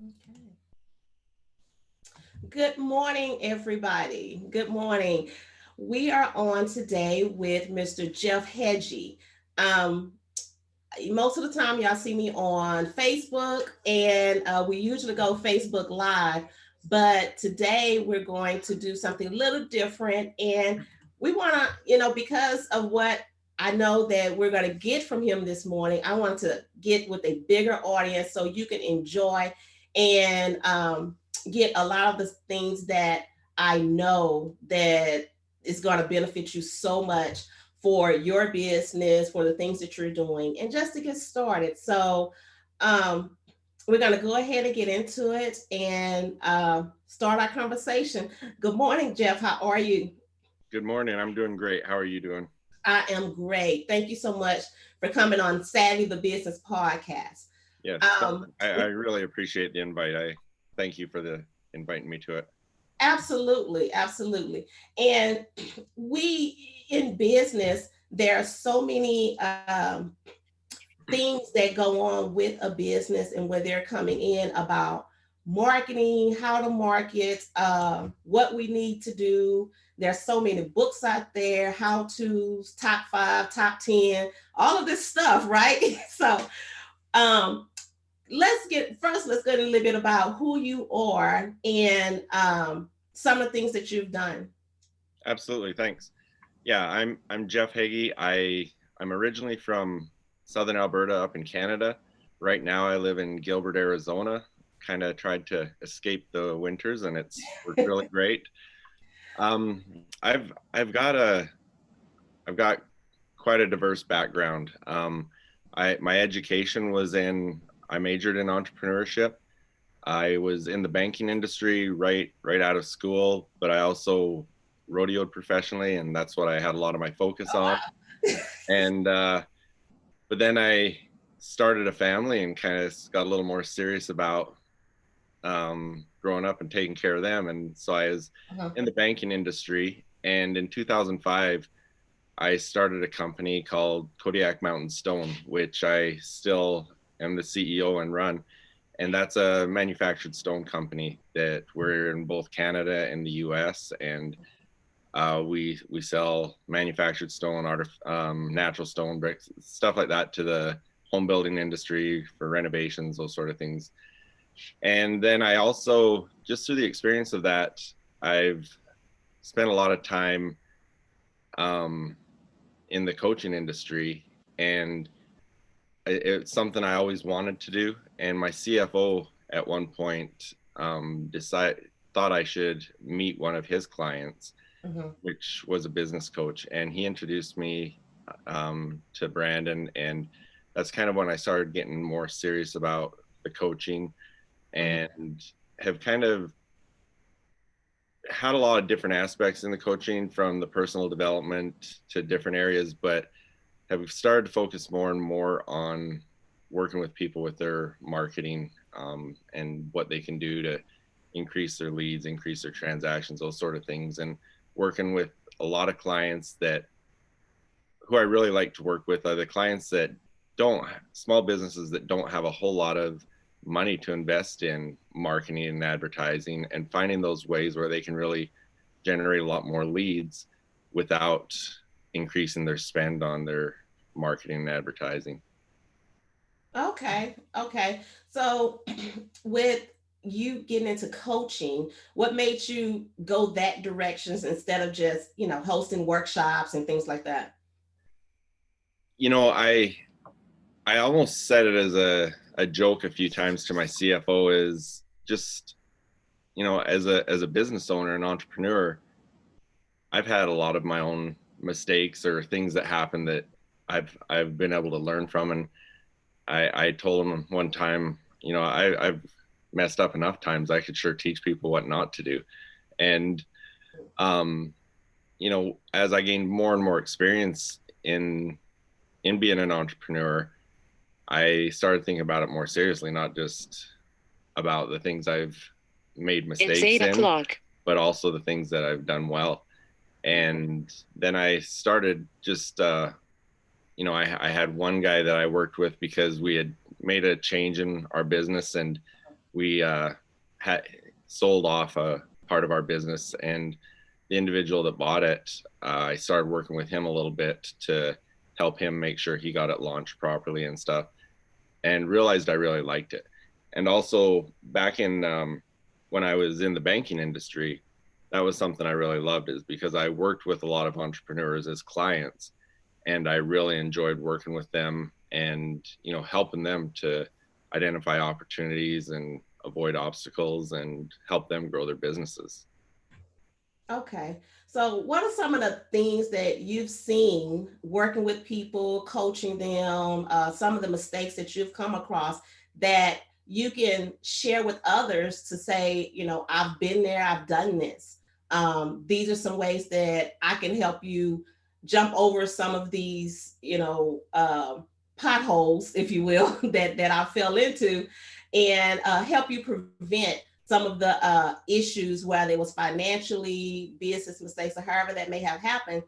Okay. Good morning, everybody. Good morning. We are on today with Mr. Jeff Heggie. Um, Most of the time, y'all see me on Facebook, and we usually go Facebook Live. But today, we're going to do something a little different, and we want to, because of what I know that we're going to get from him this morning, I want to get with a bigger audience so you can enjoy and get a lot of the things that I know that is going to benefit you so much for your business, for the things that you're doing, and just to get started. So, um, we're going to go ahead and get into it and start our conversation. Good morning, Jeff. How are you? Good morning. I'm doing great. How are you doing? I am great. Thank you so much for coming on Savvy the Business podcast. Yes, I We really appreciate the invite. I thank you for the inviting me to it. absolutely, absolutely. And we in business, there are so many things that go on with a business and where they're coming in about marketing, how to market, what we need to do. There's so many books out there, how to's, top five, top 10, all of this stuff, right? So um, let's get a little bit about who you are and some of the things that you've done. Absolutely. Thanks. Yeah, I'm Jeff Heggie. I'm originally from Southern Alberta up in Canada. Right now I live in Gilbert, Arizona. Kind of tried to escape the winters and it's worked really great. I've got quite a diverse background. I my education was in I majored in entrepreneurship. I was in the banking industry right out of school, but I also rodeoed professionally, and that's what I had a lot of my focus Oh, on. wow. And but then I started a family and kind of got a little more serious about growing up and taking care of them. And so I was Uh-huh. in the banking industry, and in 2005 I started a company called Kodiak Mountain Stone, which I still am the CEO and run. And that's a manufactured stone company that we're in both Canada and the US. And we sell manufactured stone, natural stone bricks, stuff like that to the home building industry for renovations, those sort of things. And then I also, just through the experience of that, I've spent a lot of time um, in the coaching industry, and it's something I always wanted to do. And my CFO at one point decided thought I should meet one of his clients, Uh-huh. which was a business coach, and he introduced me to Brandon, and that's kind of when I started getting more serious about the coaching, Uh-huh. and have kind of had a lot of different aspects in the coaching, from the personal development to different areas, but have started to focus more and more on working with people with their marketing, and what they can do to increase their leads, increase their transactions, those sort of things. And working with a lot of clients that who I really like to work with are the clients that don't small businesses that don't have a whole lot of money to invest in marketing and advertising, and finding those ways where they can really generate a lot more leads without increasing their spend on their marketing and advertising. Okay. Okay. So with you getting into coaching, what made you go that directions instead of just, hosting workshops and things like that? You know, I almost said it as a joke a few times to my CFO, is just, as a business owner and entrepreneur, I've had a lot of my own mistakes or things that happen that I've been able to learn from. And I told him one time, I've messed up enough times. I could sure teach people what not to do. And um, as I gained more and more experience in being an entrepreneur, I started thinking about it more seriously, not just about the things I've made mistakes in, but also the things that I've done well. And then I started just, I had one guy that I worked with because we had made a change in our business, and we had sold off a part of our business, and the individual that bought it, I started working with him a little bit to help him make sure he got it launched properly and stuff, and realized I really liked it. And also back in when I was in the banking industry, that was something I really loved, is because I worked with a lot of entrepreneurs as clients, and I really enjoyed working with them and helping them to identify opportunities and avoid obstacles and help them grow their businesses. Okay. So, what are some of the things that you've seen working with people, coaching them, some of the mistakes that you've come across that you can share with others to say, I've been there, I've done this. These are some ways that I can help you jump over some of these, potholes, if you will, that I fell into, and help you prevent some of the issues, whether it was financially, business mistakes, or however that may have happened.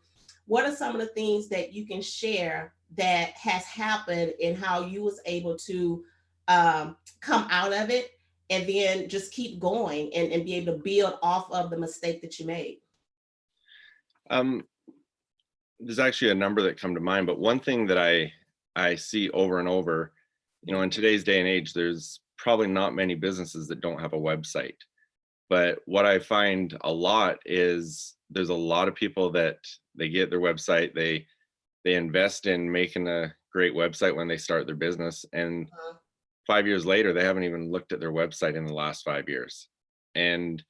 What are some of the things that you can share that has happened and how you was able to come out of it and then just keep going and be able to build off of the mistake that you made? Um, there's actually a number that come to mind, but one thing that I see over and over, in today's day and age, there's probably not many businesses that don't have a website. But what I find a lot is there's a lot of people that they get their website, they invest in making a great website when they start their business, and Uh, 5 years later they haven't even looked at their website in the last 5 years. And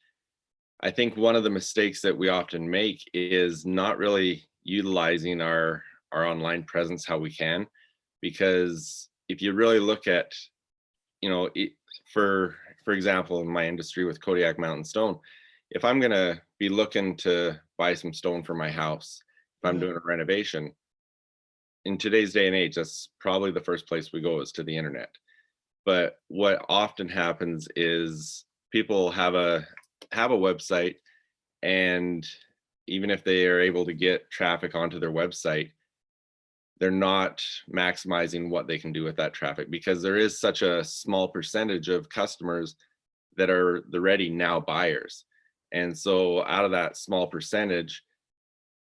I think one of the mistakes that we often make is not really utilizing our online presence how we can, because if you really look at, you know, it, for example, in my industry with Kodiak Mountain Stone, if I'm gonna be looking to buy some stone for my house, if I'm mhm. doing a renovation, in today's day and age, that's probably the first place we go is to the internet. But what often happens is people have a website, and even if they are able to get traffic onto their website, they're not maximizing what they can do with that traffic, because there is such a small percentage of customers that are the ready now buyers. And so out of that small percentage,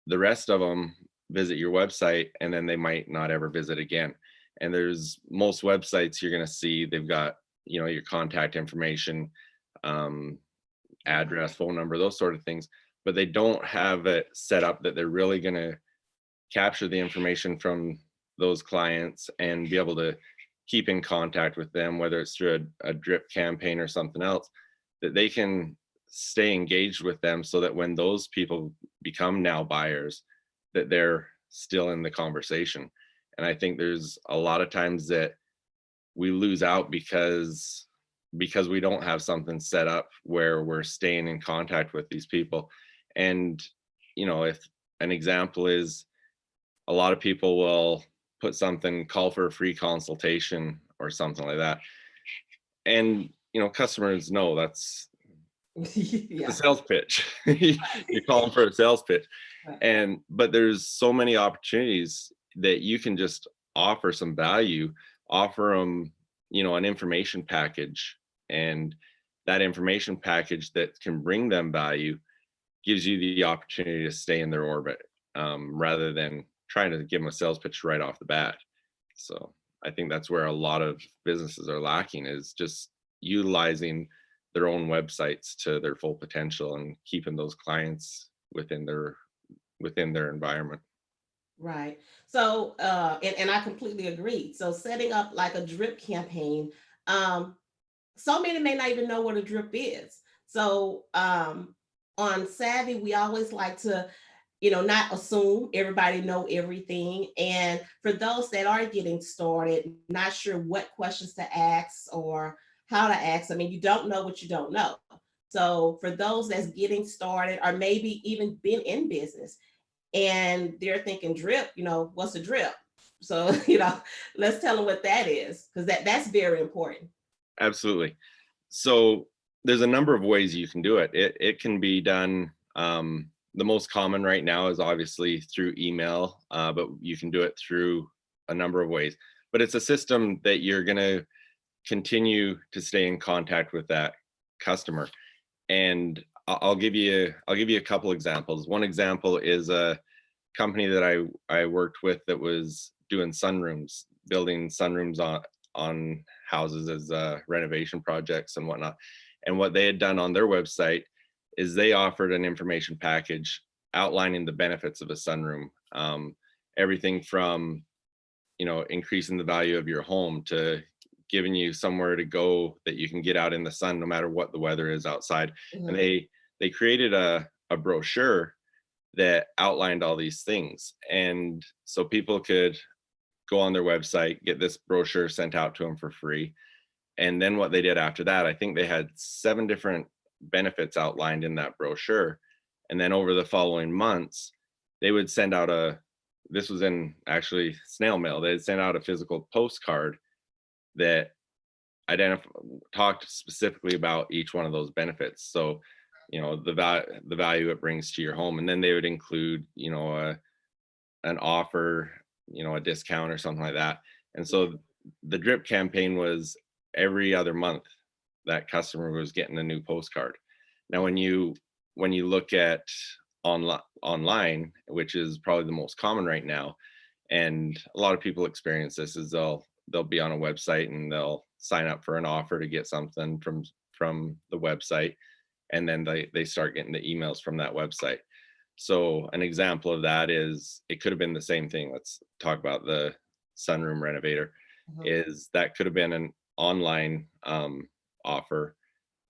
the rest of them visit your website and then they might not ever visit again. And there's most websites you're going to see, they've got, your contact information, um, address, phone number, those sort of things, but they don't have it set up that they're really going to capture the information from those clients and be able to keep in contact with them, whether it's through a drip campaign or something else, that they can stay engaged with them so that when those people become now buyers, that they're still in the conversation. And I think there's a lot of times that we lose out because we don't have something set up where we're staying in contact with these people. And if an example is, a lot of people will put something, call for a free consultation or something like that, and customers know that's it's a Yeah. sales pitch. You're calling for a sales pitch. Right. And but there's so many opportunities that you can just offer some value, offer them an information package, and that information package that can bring them value gives you the opportunity to stay in their orbit, rather than trying to give them a sales pitch right off the bat. So I think that's where a lot of businesses are lacking, is just utilizing their own websites to their full potential and keeping those clients within their environment. Right. So, and I completely agree. So, setting up like a drip campaign, um, so many may not even know what a drip is. So, on Savvy, we always like to, not assume everybody know everything. And for those that are getting started, not sure what questions to ask or how to ask, I mean, you don't know what you don't know. So, for those that's getting started or maybe even been in business, and they're thinking drip, what's a drip? So, let's tell them what that is, because that's very important. Absolutely. So there's a number of ways you can do it. It can be done. The most common right now is obviously through email, but you can do it through a number of ways. But it's a system that you're going to continue to stay in contact with that customer. And I'll give you a couple examples. One example is a company that I worked with that was doing sunrooms, building sunrooms on houses as renovation projects and whatnot. And what they had done on their website is they offered an information package outlining the benefits of a sunroom, everything from increasing the value of your home to giving you somewhere to go that you can get out in the sun no matter what the weather is outside. And Mhm. they created a brochure that outlined all these things, and so people could go on their website, get this brochure sent out to them for free. And then what they did after that, I think they had 7 different benefits outlined in that brochure. And then over the following months, they would send out this was in actually snail mail, they'd send out a physical postcard that talked specifically about each one of those benefits. So, the value it brings to your home. And then they would include, an offer, a discount or something like that. And so the drip campaign was every other month that customer was getting a new postcard. Now, when you look at online, which is probably the most common right now, and a lot of people experience this, is they'll be on a website and they'll sign up for an offer to get something from the website, and then they start getting the emails from that website. So an example of that is, it could have been the same thing. Let's talk about the sunroom renovator. Mhm. Is that could have been an online offer,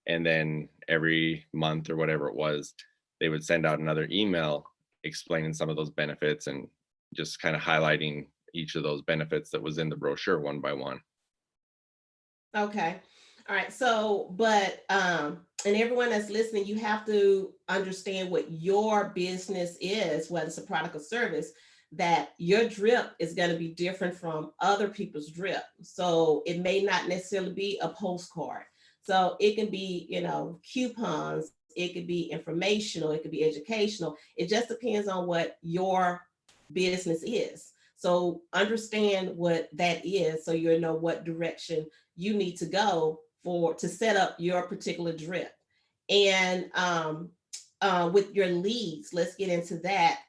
and then every month or whatever it was, they would send out another email explaining some of those benefits and just kind of highlighting each of those benefits that was in the brochure one by one. Okay. All right. So, but and everyone that's listening, you have to understand what your business is, whether it's a product or service, that your drip is going to be different from other people's drip. So it may not necessarily be a postcard. So it can be, coupons, it could be informational, it could be educational. It just depends on what your business is. So understand what that is so you know what direction you need to go for to set up your particular drip. And with your leads, let's get into that.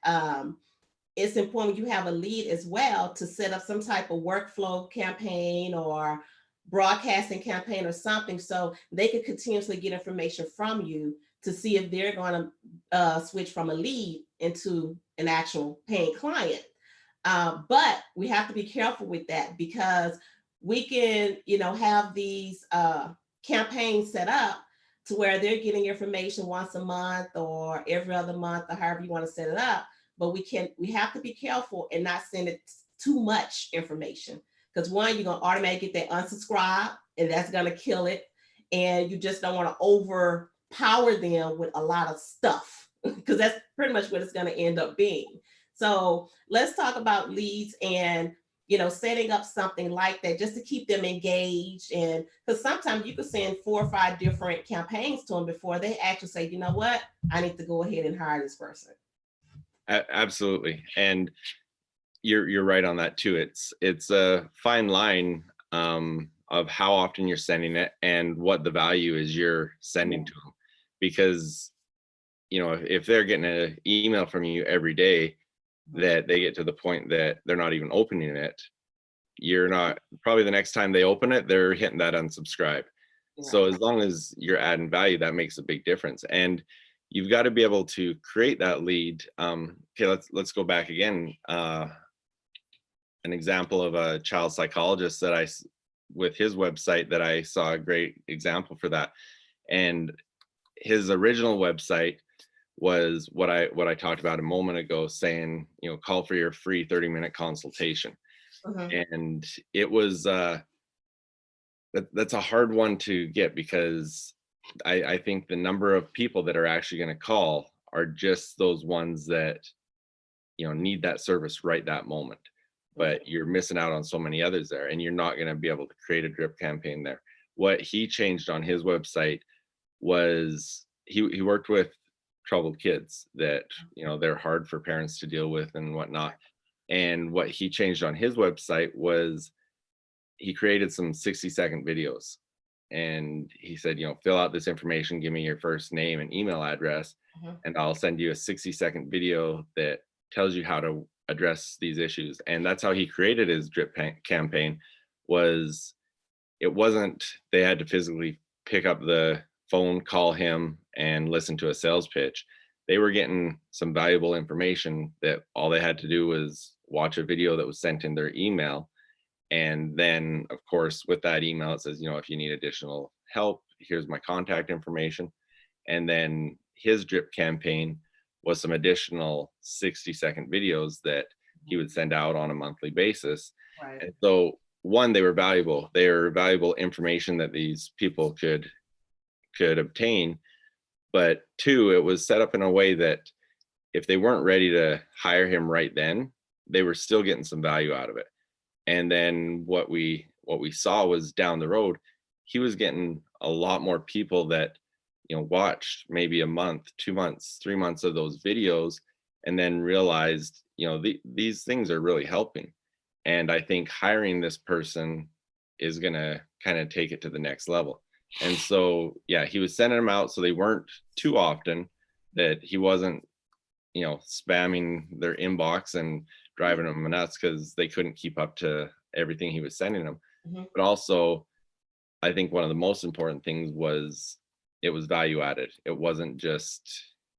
It's important you have a lead as well to set up some type of workflow campaign or broadcasting campaign or something so they can continuously get information from you to see if they're going to switch from a lead into an actual paying client. But we have to be careful with that because we can, have these campaigns set up to where they're getting information once a month or every other month or however you want to set it up. But we have to be careful and not send it too much information because one, you're gonna automatically get that unsubscribe and that's gonna kill it. And you just don't want to overpower them with a lot of stuff because that's pretty much what it's gonna end up being. So let's talk about leads and setting up something like that just to keep them engaged. And because sometimes you could send 4 or 5 different campaigns to them before they actually say, you know what, I need to go ahead and hire this person. Absolutely. And you're right on that too. It's a fine line of how often you're sending it and what the value is you're sending Yeah. to them. Because if they're getting an email from you every day Mhm. that they get to the point that they're not even opening it, you're not probably the next time they open it, they're hitting that unsubscribe. So Right. as long as you're adding value, that makes a big difference. And you've got to be able to create that lead. Okay, let's go back again. An example of a child psychologist with his website, that I saw a great example for that. And his original website was what I talked about a moment ago, saying, call for your free 30-minute consultation. Mhm. And it was that's a hard one to get, because I think the number of people that are actually going to call are just those ones that need that service right that moment. Right. But you're missing out on so many others there, and you're not going to be able to create a drip campaign there. What he changed on his website was he worked with troubled kids that they're hard for parents to deal with and whatnot. And what he changed on his website was he created some 60-second videos, and he said, fill out this information, give me your first name and email address, Mhm. and I'll send you a 60-second video that tells you how to address these issues. And that's how he created his campaign. Was It wasn't they had to physically pick up the phone, call him, and listen to a sales pitch. They were getting some valuable information that all they had to do was watch a video that was sent in their email. And then, of course, with that email, it says, if you need additional help, here's my contact information. And then his drip campaign was some additional 60-second videos that he would send out on a monthly basis. Right. And so, one, they were valuable. They were valuable information that these people could obtain. But two, it was set up in a way that if they weren't ready to hire him right then, they were still getting some value out of it. And then what we saw was down the road, he was getting a lot more people that watched maybe a month, 2 months, 3 months of those videos, and then realized these things are really helping. And I think hiring this person is going to kind of take it to the next level. And so, yeah, he was sending them out so they weren't too often, that he wasn't spamming their inbox and driving them nuts because they couldn't keep up to everything he was sending them. Mhm. But also, I think one of the most important things was it was value added. It wasn't just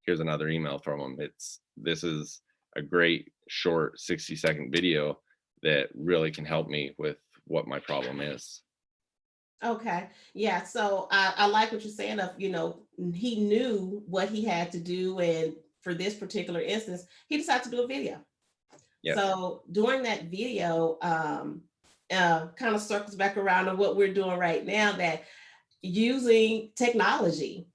here's another email from him. This is a great short 60-second video that really can help me with what my problem is. Okay. Yeah. So I like what you're saying of, he knew what he had to do. And for this particular instance, he decided to do a video. Yeah. So during that video, kind of circles back around to what we're doing right now, that using technology,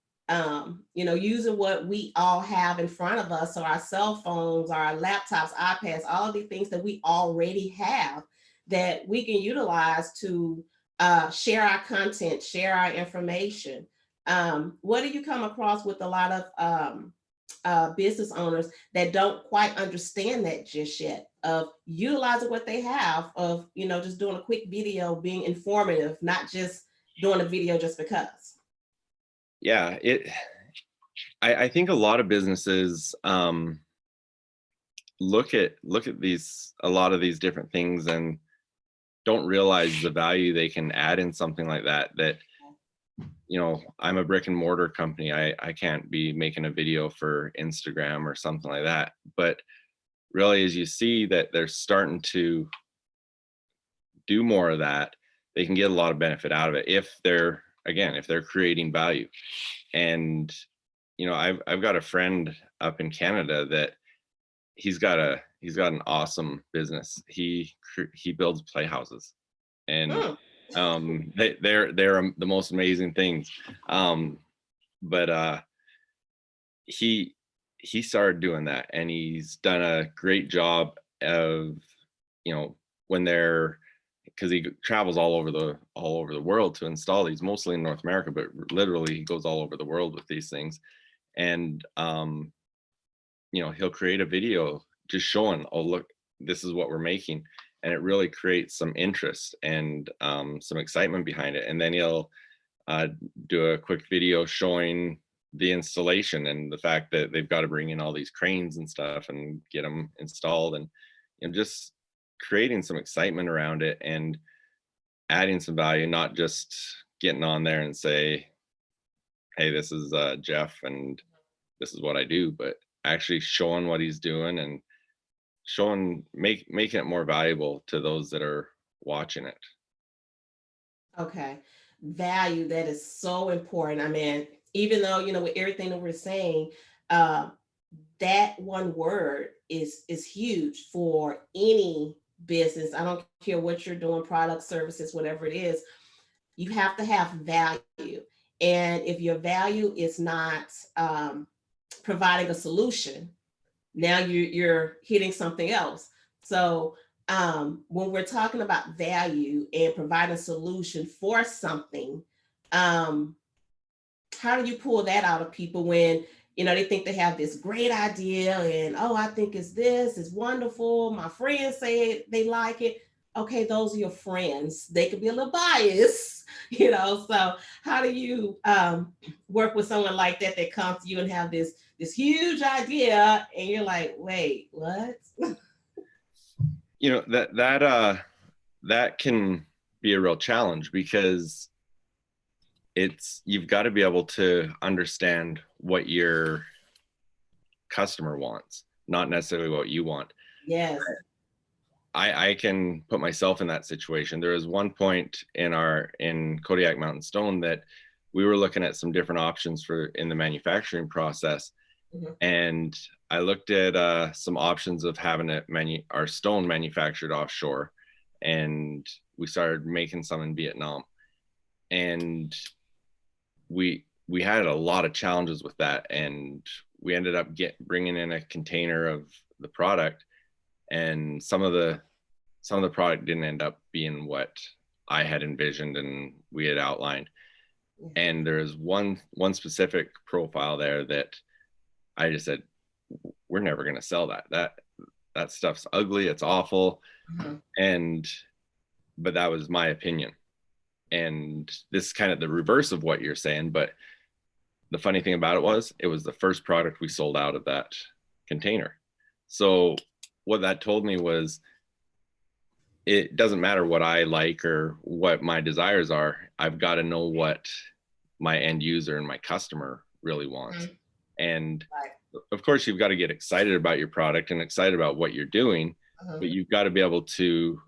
using what we all have in front of us. So our cell phones, our laptops, iPads, all of the things that we already have that we can utilize to share our content, share our information. What do you come across with a lot of business owners that don't quite understand that just yet, of utilizing what they have, of just doing a quick video, being informative, not just doing a video just because? Yeah, I think a lot of businesses look at these a lot of these different things and don't realize the value they can add in something like that. I'm a brick and mortar company. I can't be making a video for Instagram or something like that. But really, as you see that they're starting to do more of that, they can get a lot of benefit out of it if they're creating value. And I've got a friend up in Canada that he's got an awesome business. He builds playhouses, and Mm, they're the most amazing things. But he he started doing that, and he's done a great job of when they're because he travels all over the world to install these, mostly in North America, but literally he goes all over the world with these things. And he'll create a video just showing, oh look, this is what we're making, and it really creates some interest and some excitement behind it. And then he'll uh, do a quick video showing the installation and the fact that they've got to bring in all these cranes and stuff and get them installed, and just creating some excitement around it and adding some value, not just getting on there and say, hey, this is Jeff and this is what I do, but actually showing what he's doing and making it more valuable to those that are watching it. okay. Value, that is so important. I mean, even though, with everything that we're saying, uh, that one word is huge for any business. I don't care what you're doing, products, services, whatever it is, you have to have value. And if your value is not providing a solution, now you're hitting something else. So when we're talking about value and providing a solution for something, um, how do you pull that out of people when they think they have this great idea, and oh, I think it's this is wonderful, my friends say they like it, okay, those are your friends. They could be a little biased, So how do you work with someone like that that comes to you and have this huge idea, and you're like, wait, what? That can be a real challenge, because you've got to be able to understand what your customer wants, not necessarily what you want. Yes. I can put myself in that situation. There was one point in Kodiak Mountain Stone that we were looking at some different options for in the manufacturing process. Mhm. And I looked at some options of having our stone manufactured offshore, and we started making some in Vietnam. And we had a lot of challenges with that, and we ended up bringing in a container of the product, and some of the product didn't end up being what I had envisioned and we had outlined. And there's one specific profile there that I just said, we're never going to sell that. That stuff's ugly, it's awful. Mhm. And but that was my opinion. And this is kind of the reverse of what you're saying, but the funny thing about it was the first product we sold out of that container. So what that told me was, it doesn't matter what I like or what my desires are. I've got to know what my end user and my customer really wants. Mhm. And Right. of course, you've got to get excited about your product and excited about what you're doing, Mhm. but you've got to be able to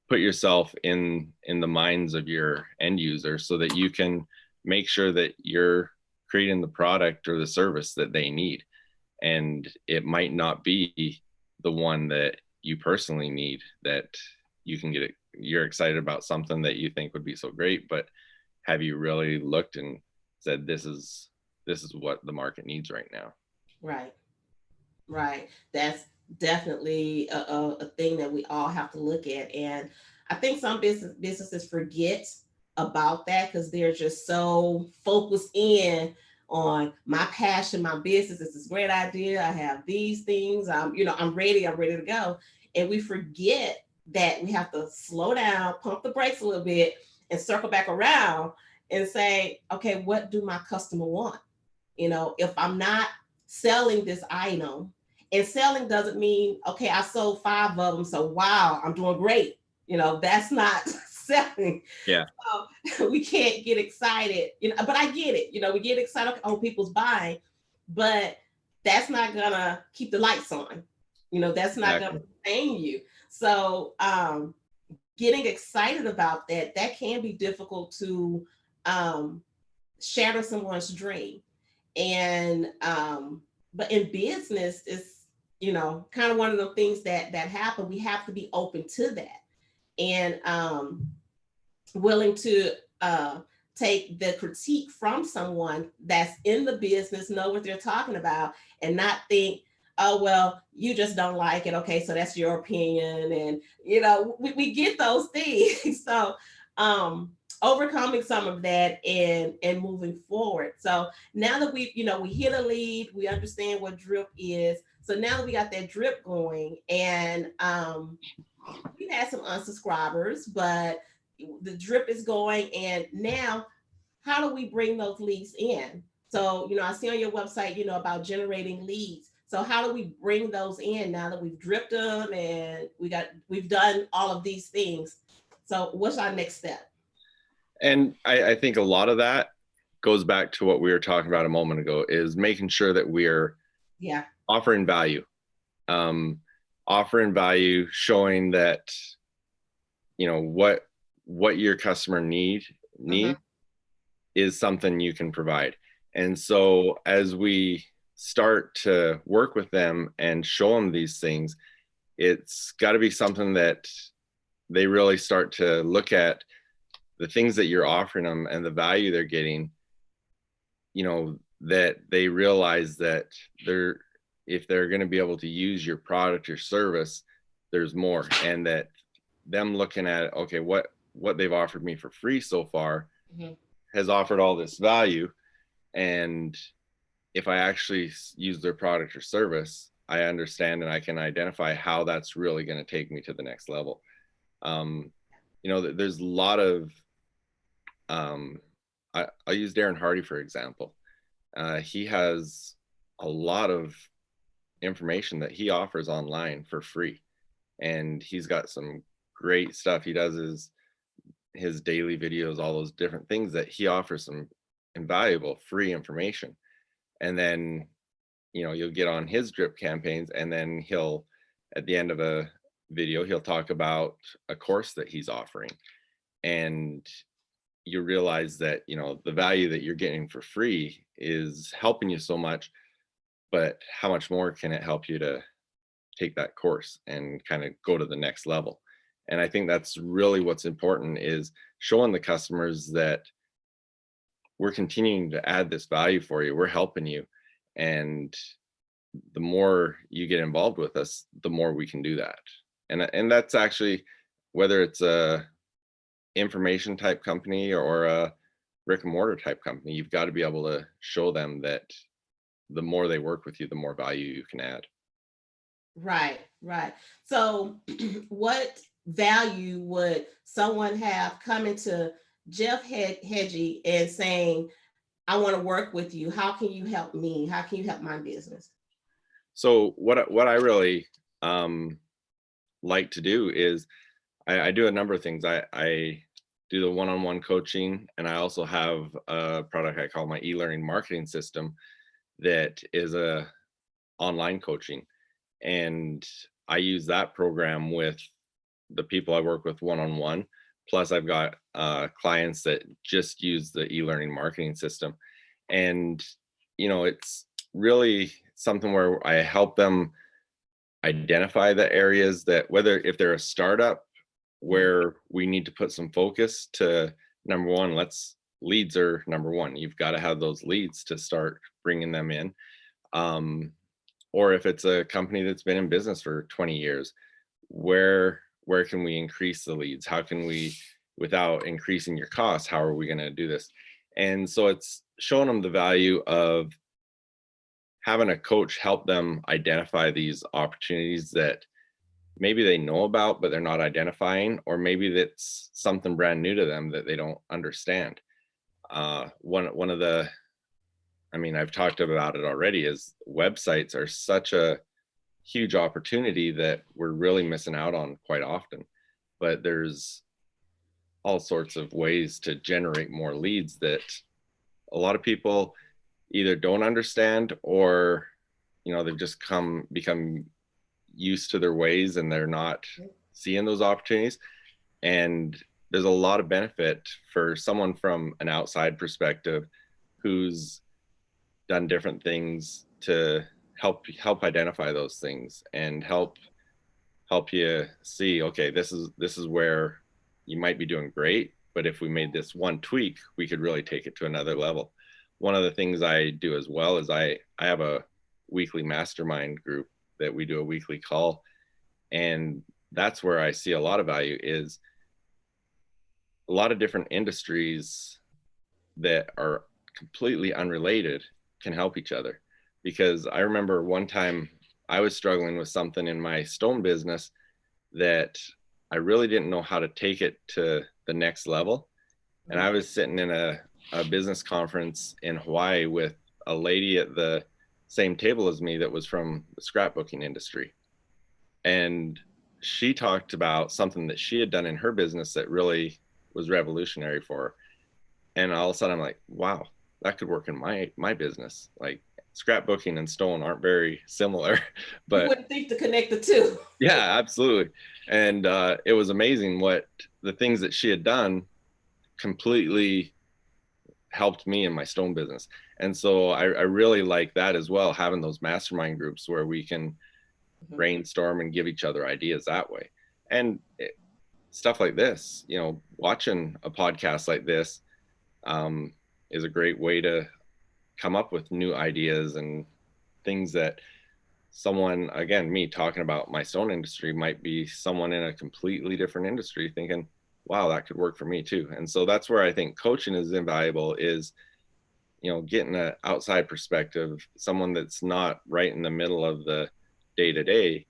put yourself in the minds of your end user so that you can make sure that you're creating the product or the service that they need. And it might not be the one that you personally need, that you can get it, you're excited about something that you think would be so great, but have you really looked and said, this is what the market needs right now? Right. Right. That's definitely a thing that we all have to look at. And I think some businesses forget about that because they're just so focused in on my passion, my business. It's this great idea. I have these things. I'm ready to go. And we forget that we have to slow down, pump the brakes a little bit, and circle back around and say, okay, what do my customer want? If I'm not selling this item, and selling doesn't mean, okay, I sold five of them, so wow, I'm doing great. That's not selling. Yeah. We can't get excited, but I get it. We get excited, okay, oh, people's buying, but that's not gonna keep the lights on. That's not gonna Exactly. sustain you. So getting excited about that can be difficult to um, shatter someone's dream. And but in business, it's kind of one of the things that happen. We have to be open to that, and willing to take the critique from someone that's in the business, know what they're talking about, and not think, oh well, you just don't like it, okay, so that's your opinion. And we get those things. So overcoming some of that and moving forward. So now that we hit a lead, we understand what drip is. So now that we got that drip going, and we've had some unsubscribers, but the drip is going. And now, how do we bring those leads in? So, I see on your website, about generating leads. So how do we bring those in now that we've dripped them and we've done all of these things? So what's our next step? And I think a lot of that goes back to what we were talking about a moment ago, is making sure that we're Yeah. offering value. Offering value, showing that what your customer Mm-hmm. need is something you can provide. And so as we start to work with them and show them these things, it's got to be something that they really start to look at the things that you're offering them and the value they're getting, that they realize that they're if they're going to be able to use your product or service, there's more. And that them looking at, okay, what they've offered me for free so far Mm-hmm. has offered all this value. And if I actually use their product or service, I understand and I can identify how that's really going to take me to the next level. Um, there's a lot of, um, I'll use Darren Hardy, for example. He has a lot of information that he offers online for free. And he's got some great stuff. He does his daily videos, all those different things that he offers some invaluable free information. And then, you'll get on his drip campaigns, and then he'll, at the end of a video, he'll talk about a course that he's offering. And you realize that, the value that you're getting for free is helping you so much, but how much more can it help you to take that course and kind of go to the next level? And I think that's really what's important, is showing the customers that we're continuing to add this value for you. We're helping you. And the more you get involved with us, the more we can do that. And that's actually, whether it's a information type company or a brick and mortar type company, you've got to be able to show them that the more they work with you, the more value you can add. Right, right. So, what value would someone have coming to Jeff Heggie and saying, I want to work with you? How can you help me? How can you help my business? So what I really like to do is I do a number of things. I do the one-on-one coaching, and I also have a product I call my e-learning marketing system that is a online coaching. And I use that program with the people I work with one-on-one. Plus I've got clients that just use the e-learning marketing system. And, it's really something where I help them identify the areas that, whether if they're a startup where we need to put some focus to, number one, leads are number one. You've got to have those leads to start bringing them in. Or if it's a company that's been in business for 20 years, where can we increase the leads? How can we, without increasing your costs, how are we going to do this? And so it's showing them the value of having a coach help them identify these opportunities that maybe they know about, but they're not identifying, or maybe that's something brand new to them that they don't understand. One of the, I've talked about it already, is websites are such a huge opportunity that we're really missing out on quite often. But there's all sorts of ways to generate more leads that a lot of people either don't understand, or they've just become used to their ways and they're not seeing those opportunities. And there's a lot of benefit for someone from an outside perspective who's done different things to help identify those things and help you see, okay, this is where you might be doing great, but if we made this one tweak, we could really take it to another level. One of the things I do as well is I have a weekly mastermind group that we do a weekly call, and that's where I see a lot of value. Is a lot of different industries that are completely unrelated can help each other. Because I remember one time I was struggling with something in my stone business that I really didn't know how to take it to the next level. And I was sitting in a business conference in Hawaii with a lady at the same table as me that was from the scrapbooking industry. And she talked about something that she had done in her business that really was revolutionary for her. And all of a sudden I'm like, wow, that could work in my business. Like, scrapbooking and stone aren't very similar, but you wouldn't think to connect the two. Yeah, absolutely. And it was amazing what the things that she had done completely helped me in my stone business. And so I really like that as well, having those mastermind groups where we can brainstorm and give each other ideas that way. And stuff like this, watching a podcast like this is a great way to come up with new ideas and things that someone, again, me talking about my stone industry, might be someone in a completely different industry thinking, wow, that could work for me too. And so that's where I think coaching is invaluable, is getting an outside perspective, someone that's not right in the middle of the day to day,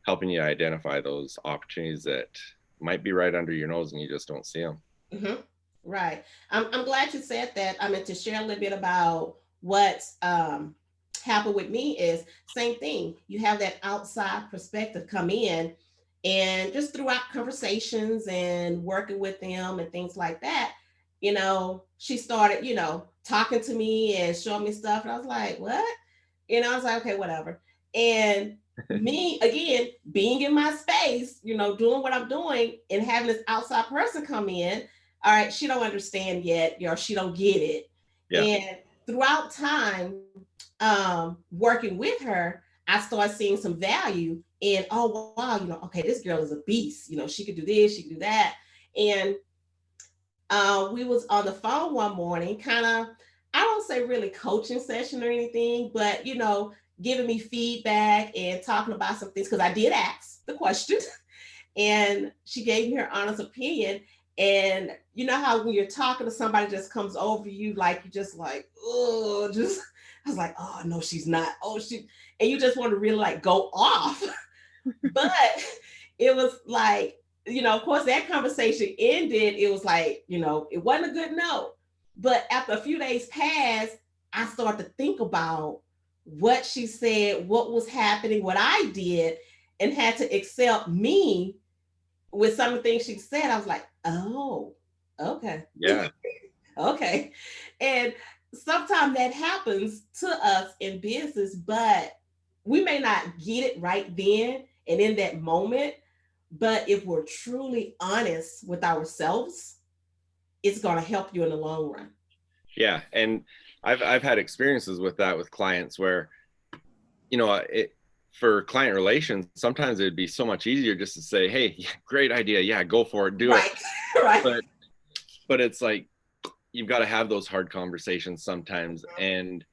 helping you identify those opportunities that might be right under your nose and you just don't see them. Mm-hmm. Right. I'm glad you said that. I mean, to share a little bit about what happened with me is same thing. You have that outside perspective come in, and just throughout conversations and working with them and things like that, she started, talking to me and showing me stuff. And I was like, what? I was like, okay, whatever. And me again being in my space, doing what I'm doing and having this outside person come in. All right, she don't understand yet, she don't get it. Yeah. And throughout time, working with her, I started seeing some value in, oh wow, okay, this girl is a beast. She could do this, she could do that. And we was on the phone one morning, kind of, I don't say really coaching session or anything, but giving me feedback and talking about some things because I did ask the question, and she gave me her honest opinion. And you know how when you're talking to somebody just comes over you, like you just like, oh, just I was like, oh no, she's not. Oh, and you just want to really like go off. But it was like, of course, that conversation ended. It was like, it wasn't a good note. But after a few days passed, I started to think about what she said, what was happening, what I did, and had to accept me with some of the things she said. I was like, oh, okay. Yeah. Okay. And sometimes that happens to us in business, but we may not get it right then and in that moment. But if we're truly honest with ourselves, it's going to help you in the long run. Yeah. And I've had experiences with that with clients where, for client relations, sometimes it'd be so much easier just to say, hey, yeah, great idea. Yeah, go for it. Do it. Right. Right. But it's like, you've got to have those hard conversations sometimes. And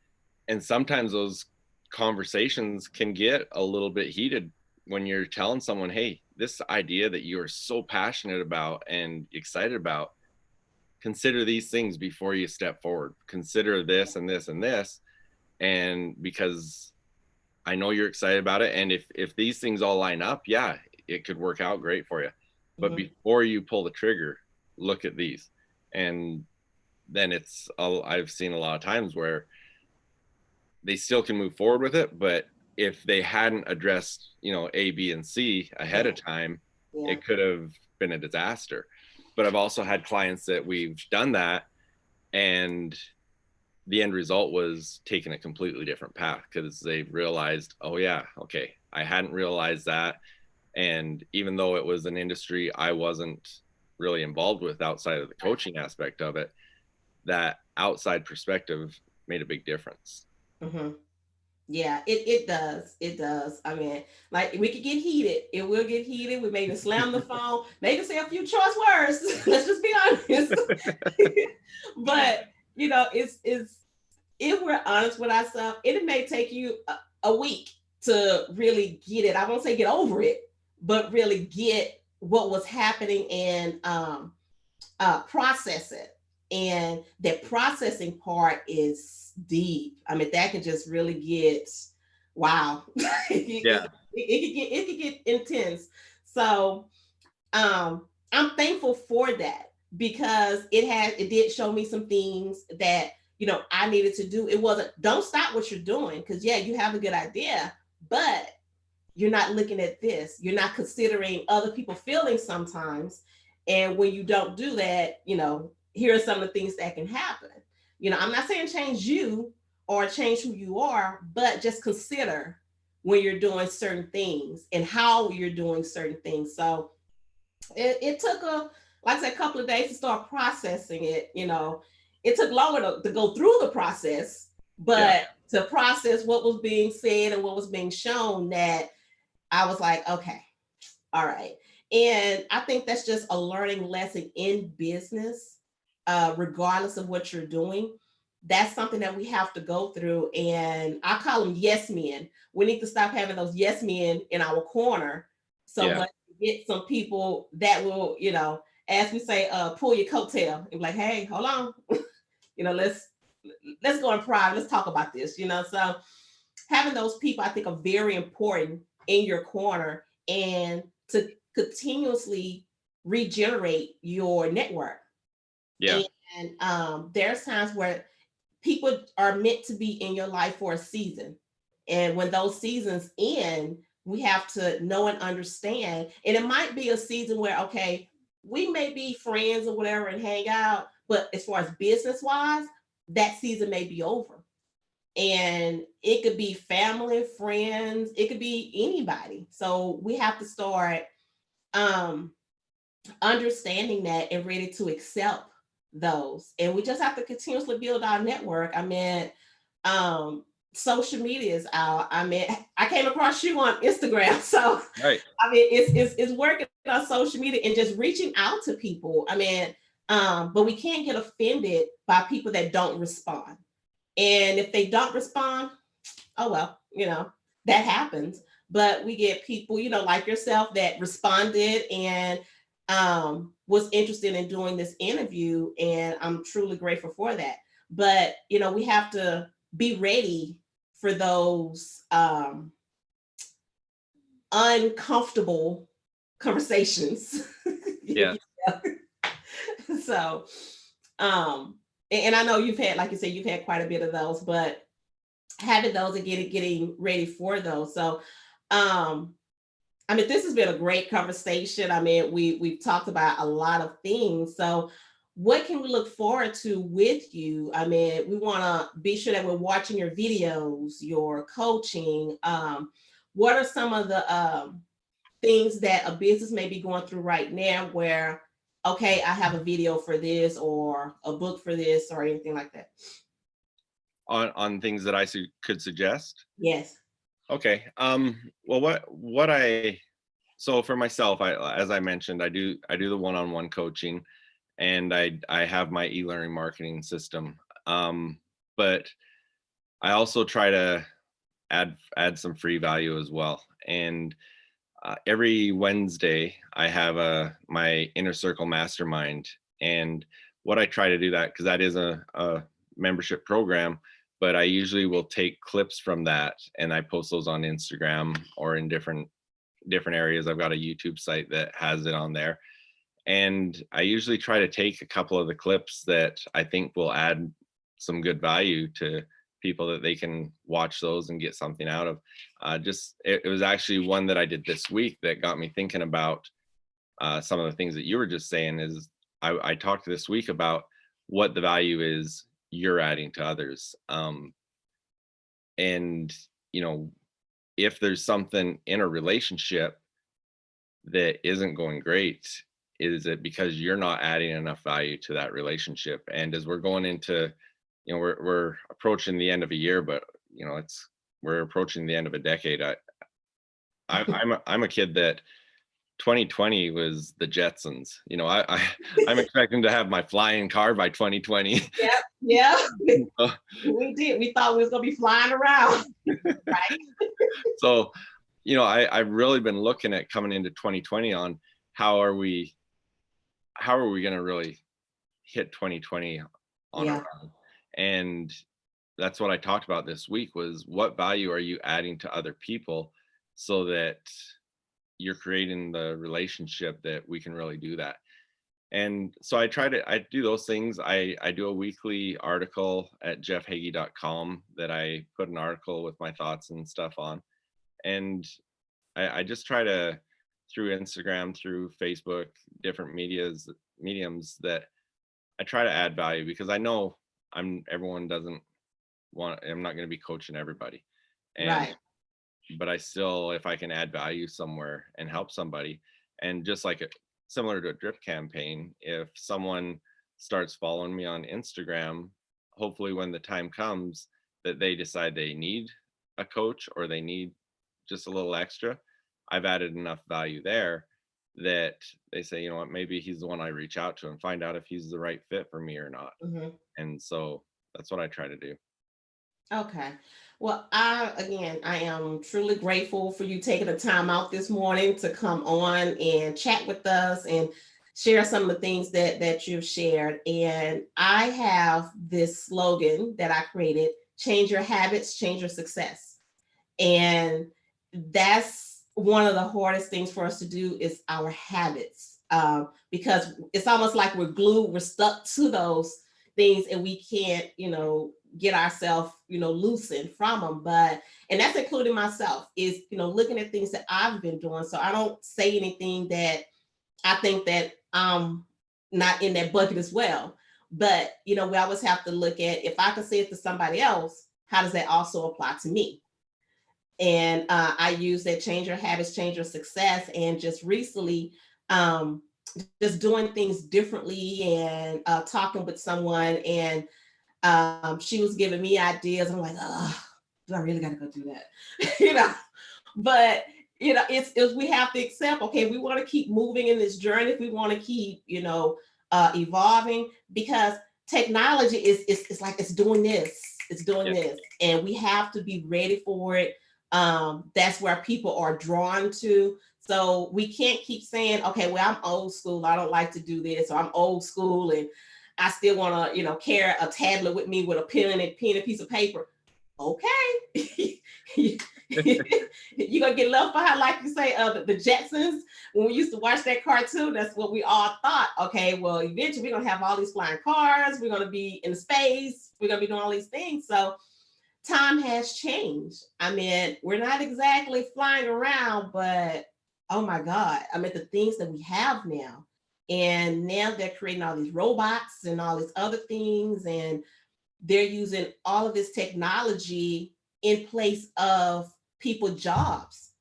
sometimes those conversations can get a little bit heated when you're telling someone, hey, this idea that you are so passionate about and excited about, consider these things before you step forward. Consider this and this and this. And because I know you're excited about it, and if these things all line up, yeah, it could work out great for you. But Mm-hmm. before you pull the trigger, look at these. And then I've seen a lot of times where they still can move forward with it, but if they hadn't addressed, A, B, and C ahead Yeah. of time, Yeah. it could have been a disaster. But I've also had clients that we've done that, and the end result was taking a completely different path because they realized, oh yeah, okay, I hadn't realized that. And even though it was an industry I wasn't really involved with outside of the coaching aspect of it, that outside perspective made a big difference. Mm-hmm. Yeah, it does. It does. I mean, like we could get heated. It will get heated. We maybe slam the phone, maybe say a few choice words. Let's just be honest. But it's if we're honest with ourselves, it may take you a week to really get it. I won't say get over it, but really get what was happening and process it. And that processing part is deep. I mean, that can just really get wow. Yeah. It could get intense. So I'm thankful for that because it did show me some things that I needed to do. It wasn't don't stop what you're doing because yeah, you have a good idea, but you're not looking at this. You're not considering other people feelings sometimes. And when you don't do that, here are some of the things that can happen. I'm not saying change you or change who you are, but just consider when you're doing certain things and how you're doing certain things. So it took like I said, a couple of days to start processing it. It took longer to go through the process, Yeah. but to process what was being said and what was being shown, that I was like, okay, all right. And I think that's just a learning lesson in business, regardless of what you're doing. That's something that we have to go through. And I call them yes men. We need to stop having those yes men in our corner so Yeah. much to get some people that will, as we say, pull your coattail and be like, hey, hold on. Let's go in private. Let's talk about this, So having those people, I think, are very important in your corner and to continuously regenerate your network. Yeah. And there's times where people are meant to be in your life for a season. And when those seasons end, we have to know and understand. And it might be a season where, okay, we may be friends or whatever and hang out, but as far as business wise, that season may be over. And it could be family, friends, it could be anybody. So we have to start um, understanding that and ready to accept those. And we just have to continuously build our network. I mean, um, social media is out. I mean, I came across you on Instagram, so Right. I mean, it's working on social media and just reaching out to people. I mean, but we can't get offended by people that don't respond. And if they don't respond, oh well, that happens. But we get people, like yourself that responded and was interested in doing this interview, and I'm truly grateful for that. But we have to be ready for those uncomfortable conversations. Yeah. So, and I know you've had, like you said, you've had quite a bit of those, but having those and getting ready for those. So, um, I mean, this has been a great conversation. I mean, we've talked about a lot of things. So, what can we look forward to with you? I mean, we want to be sure that we're watching your videos, your coaching. What are some of the things that a business may be going through right now where, okay, I have a video for this or a book for this or anything like that? On things that I could suggest. Yes. Okay. Well, what I so for myself, as I mentioned, I do the one-on-one coaching, and I have my e-learning marketing system. But I also try to add some free value as well. And every Wednesday, I have my inner circle mastermind, and what I try to do that, because that is a membership program, but I usually will take clips from that and I post those on Instagram or in different areas. I've got a YouTube site that has it on there, and I usually try to take a couple of the clips that I think will add some good value to people, that they can watch those and get something out of. It was actually one that I did this week that got me thinking about some of the things that you were just saying. Is I talked this week about what the value is you're adding to others. And you know, if there's something in a relationship that isn't going great, is it because you're not adding enough value to that relationship? And as we're going into, we're approaching the end of a year, but we're approaching the end of a decade. I'm a kid that 2020 was the Jetsons. I'm expecting to have my flying car by 2020. Yeah, yeah. We did. We thought we was gonna be flying around, right? So, I've really been looking at coming into 2020 on how are we going to really hit 2020 on Yeah. our own. And that's what I talked about this week, was what value are you adding to other people so that you're creating the relationship that we can really do that. And so I do those things. I do a weekly article at jeffheggie.com that I put an article with my thoughts and stuff on. And I just try to, through Instagram, through Facebook, different mediums, that I try to add value, because I know everyone doesn't I'm not going to be coaching everybody. And Right. but I still, if I can add value somewhere and help somebody, and just like similar to a drip campaign, if someone starts following me on Instagram, hopefully when the time comes that they decide they need a coach or they need just a little extra, I've added enough value there that they say, you know what, maybe he's the one I reach out to and find out if he's the right fit for me or not. Hmm. And so that's what I try to do. Okay. Well, I am truly grateful for you taking the time out this morning to come on and chat with us and share some of the things that you've shared. And I have this slogan that I created: change your habits, change your success. And that's one of the hardest things for us to do, is our habits. because it's almost like we're glued, we're stuck to those things, and we can't, get ourselves, loosened from them. But and that's including myself, is looking at things that I've been doing. So I don't say anything that I think that I'm not in that bucket as well. But we always have to look at, if I can say it to somebody else, how does that also apply to me? And I use that change your habits, change your success. And just recently, just doing things differently, and talking with someone, and she was giving me ideas. I'm like, oh, do I really got to go do that? But it's we have to accept. Okay, we want to keep moving in this journey. If we want to keep, evolving, because technology is it's like it's doing this, it's doing Yeah. this, and we have to be ready for it. That's where people are drawn to. So we can't keep saying, okay, well, I'm old school, I don't like to do this, or I'm old school and I still want to, carry a tablet with me with a pen and a piece of paper. Okay. You're gonna get left behind, like you say, the Jetsons. When we used to watch that cartoon, that's what we all thought. Okay, well, eventually we're gonna have all these flying cars, we're gonna be in space, we're gonna be doing all these things. So time has changed. I mean, we're not exactly flying around, but oh my God, I mean, the things that we have now. And now they're creating all these robots and all these other things, and they're using all of this technology in place of people jobs.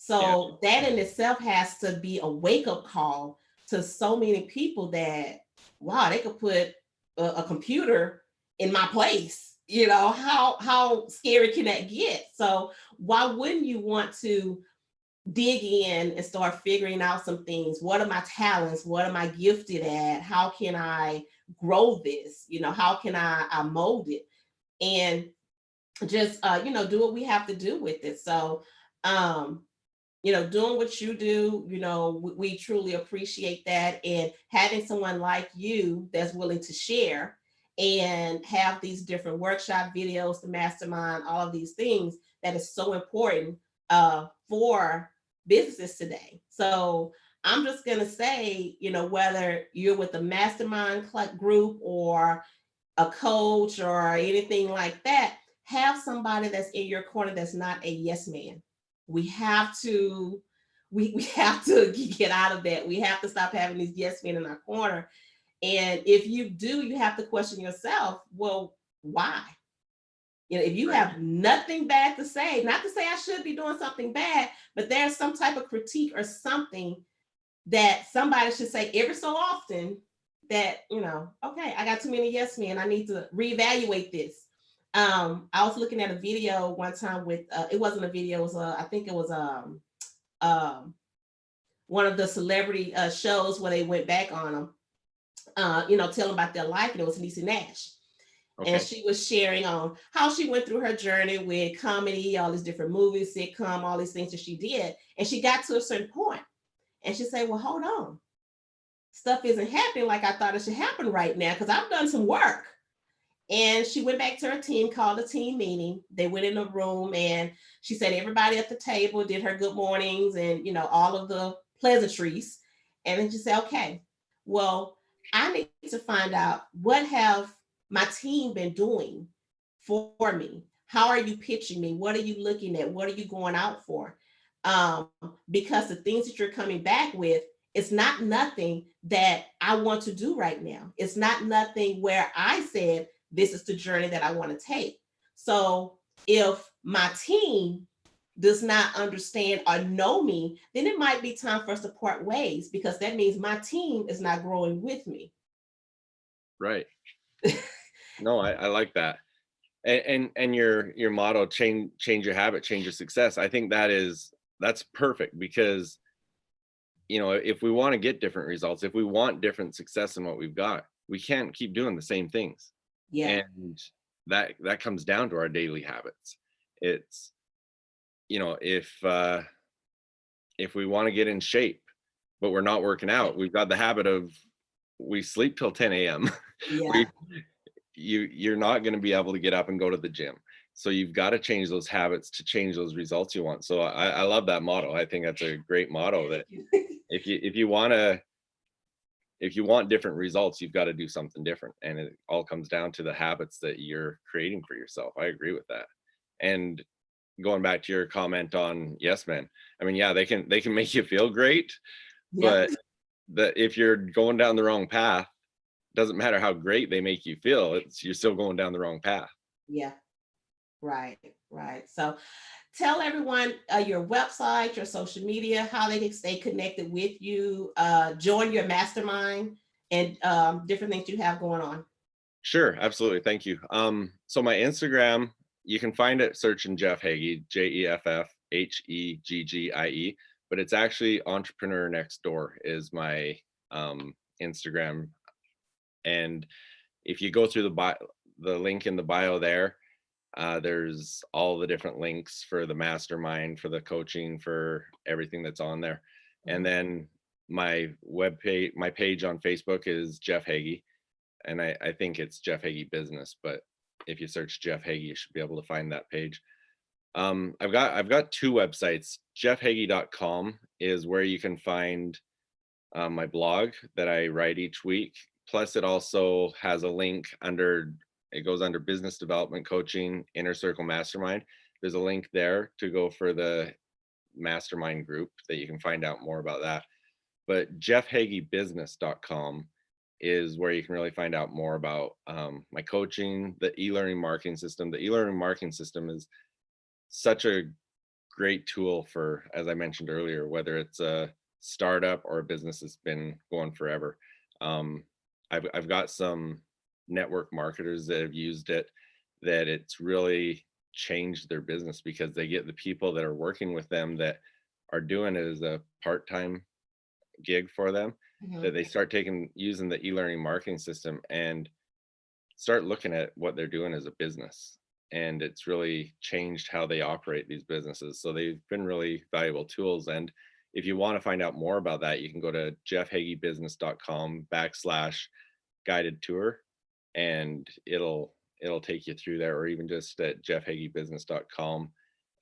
Yeah. So that in itself has to be a wake up call to so many people that, wow, they could put a computer in my place. How scary can that get? So why wouldn't you want to dig in and start figuring out some things? What are my talents? What am I gifted at? How can I grow this? How can I mold it? And just do what we have to do with it. So um doing what you do, we truly appreciate that. And having someone like you that's willing to share and have these different workshop videos, the mastermind, all of these things, that is so important for businesses today. So I'm just going to say, whether you're with a mastermind group or a coach or anything like that, have somebody that's in your corner that's not a yes man. We have to we have to get out of that. We have to stop having these yes men in our corner. And if you do, you have to question yourself, well, why? If you Right. have nothing bad to say, not to say I should be doing something bad, but there's some type of critique or something that somebody should say every so often, that, okay, I got too many yes men. I need to reevaluate this. I was looking at a video one time with, it wasn't a video, it was I think it was um, one of the celebrity shows where they went back on them, telling about their life, and it was Niecy Nash. And Okay. she was sharing on how she went through her journey with comedy, all these different movies, sitcom, all these things that she did. And she got to a certain point, and she said, well, hold on. Stuff isn't happening like I thought it should happen right now, because I've done some work. And she went back to her team, called a team meeting. They went in a room, and she said everybody at the table did her good mornings and, all of the pleasantries. And then she said, okay, well, I need to find out, what have my team been doing for me? How are you pitching me? What are you looking at? What are you going out for? Because the things that you're coming back with, it's not nothing that I want to do right now. It's not nothing where I said, this is the journey that I want to take. So if my team does not understand or know me, then it might be time for us to part ways, because that means my team is not growing with me. Right. No, I like that. And your motto, change your habit, change your success. I think that's perfect, because if we want to get different results, if we want different success in what we've got, we can't keep doing the same things. Yeah. And that comes down to our daily habits. It's if we want to get in shape but we're not working out, we've got the habit of, we sleep till 10 a.m. we Yeah. you're not going to be able to get up and go to the gym. So you've got to change those habits to change those results you want. So I love that motto. I think that's a great motto, that if you want to if you want different results, you've got to do something different. And it all comes down to the habits that you're creating for yourself. I agree with that. And going back to your comment on yes men, I mean, yeah, they can make you feel great, Yep. but if you're going down the wrong path, doesn't matter how great they make you feel, it's you're still going down the wrong path. Yeah. Right. Right. So tell everyone your website, your social media, how they can stay connected with you, join your mastermind, and different things you have going on. Sure, absolutely. Thank you. So my Instagram, you can find it searching Jeff Heggie, JeffHeggie, but it's actually Entrepreneur Next Door is my Instagram. And if you go through the link in the bio there, there's all the different links for the mastermind, for the coaching, for everything that's on there. And Mhm. then my page on Facebook is Jeff Heggie, and I think it's Jeff Heggie Business, but if you search Jeff Heggie, you should be able to find that page. I've got two websites. JeffHeggie.com is where you can find my blog that I write each week. Plus, it also has a link under, it goes under business development coaching, inner circle mastermind. There's a link there to go for the mastermind group that you can find out more about that. But jeffhaggiebusiness.com is where you can really find out more about my coaching, the e-learning marketing system. The e-learning marketing system is such a great tool for, as I mentioned earlier, whether it's a startup or a business that's been going forever. Um, I've got some network marketers that have used it, that it's really changed their business because they get the people that are working with them that are doing it as a part-time gig for them, that Mhm. they start using the e-learning marketing system and start looking at what they're doing as a business. And it's really changed how they operate these businesses. So they've been really valuable tools. And if you want to find out more about that, you can go to jeffhaggiebusiness.com/guided tour, and it'll take you through there, or even just at jeffhaggiebusiness.com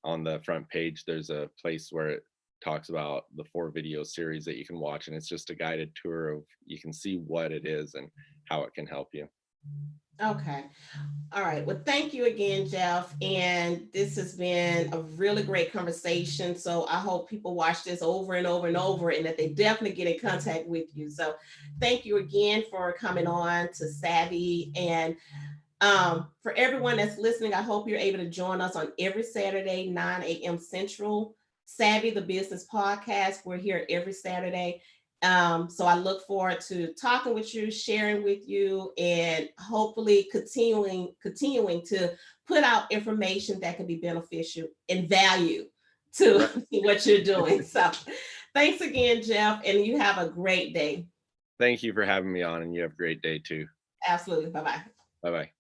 on the front page, there's a place where it talks about the 4 video series that you can watch. And it's just a guided tour of, you can see what it is and how it can help you. Okay. All right. Well, thank you again, Jeff. And this has been a really great conversation. So I hope people watch this over and over and over and that they definitely get in contact with you. So thank you again for coming on to Savvy. And for everyone that's listening, I hope you're able to join us on every Saturday, 9 a.m. Central. Savvy the Business Podcast. We're here every Saturday. So I look forward to talking with you, sharing with you, and hopefully continuing to put out information that can be beneficial and value to Right. what you're doing. So thanks again, Jeff, and you have a great day. Thank you for having me on, and you have a great day too. Absolutely. Bye bye. Bye bye.